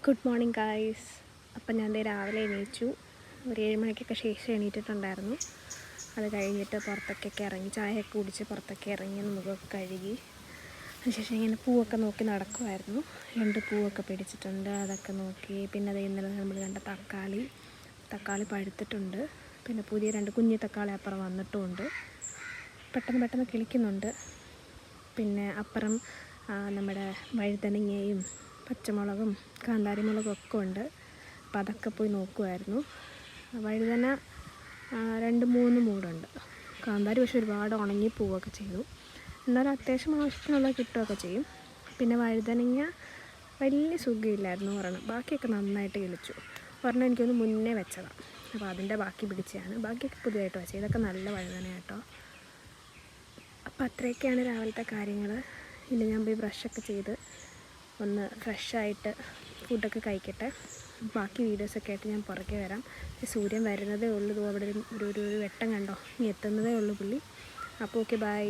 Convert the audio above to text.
Good morning guys. അപ്പം ഞാൻ രാവിലെ എണീച്ചു. ഒരു 7 മണിക്കൊക്കെ ശേഷം എണീറ്റിട്ടുണ്ടായിരുന്നു. അത് കഴിഞ്ഞിട്ട് പുറത്തൊക്കെ ഇറങ്ങി ചായയൊക്കെ കുടിച്ച് പുറത്തൊക്കെ ഇറങ്ങി മുഖമൊക്കെ കഴുകി അതിനുശേഷം ഇങ്ങനെ പൂവൊക്കെ നോക്കി നടക്കുമായിരുന്നു. 2 പൂവൊക്കെ പിടിച്ചിട്ടുണ്ട്, അതൊക്കെ നോക്കി. പിന്നെ അത് ഇന്നലെ നമ്മൾ കണ്ട തക്കാളി പഴുത്തിട്ടുണ്ട്. പിന്നെ പുതിയ 2 കുഞ്ഞു തക്കാളി അപ്പുറം വന്നിട്ടുമുണ്ട്. പെട്ടെന്ന് കിളിക്കുന്നുണ്ട്. പിന്നെ അപ്പുറം നമ്മുടെ വഴുതനങ്ങയും പച്ചമുളകും കാന്താരിമുളകും ഒക്കെ ഉണ്ട്. അപ്പോൾ അതൊക്കെ പോയി നോക്കുമായിരുന്നു. വഴുതന 2-3 മൂടുണ്ട്. കാന്താരി പക്ഷേ ഒരുപാട് ഉണങ്ങി പോവുകയൊക്കെ ചെയ്തു. എന്നാലും അത്യാവശ്യം ആവശ്യത്തിനുള്ള കിട്ടുകയൊക്കെ ചെയ്യും. പിന്നെ വഴുതനങ്ങ വലിയ സുഖമില്ലായിരുന്നു ഒരെണ്ണം. ബാക്കിയൊക്കെ നന്നായിട്ട് കിളിച്ചു. ഒരെണ്ണം എനിക്കൊന്ന് മുന്നേ വെച്ചതാണ്. അപ്പോൾ അതിൻ്റെ ബാക്കി പിടിച്ചതാണ്. ബാക്കിയൊക്കെ പുതിയതായിട്ട് വെച്ചത്. ഇതൊക്കെ നല്ല വഴുതന കേട്ടോ. അപ്പോൾ അത്രയൊക്കെയാണ് രാവിലത്തെ കാര്യങ്ങൾ. ഇനി ഞാൻ പോയി ബ്രഷൊക്കെ ചെയ്ത് ഒന്ന് ഫ്രഷായിട്ട് ഫുഡൊക്കെ കഴിക്കട്ടെ. ബാക്കി വീഡിയോസൊക്കെ ആയിട്ട് ഞാൻ പുറകെ വരാം. സൂര്യൻ വരുന്നതേ ഉള്ളൂ. അവിടെ ഒരു വെട്ടം കണ്ടോ, ഇനി എത്തുന്നതേ ഉള്ളൂ പുള്ളി. അപ്പോൾ ഓക്കെ, ബൈ.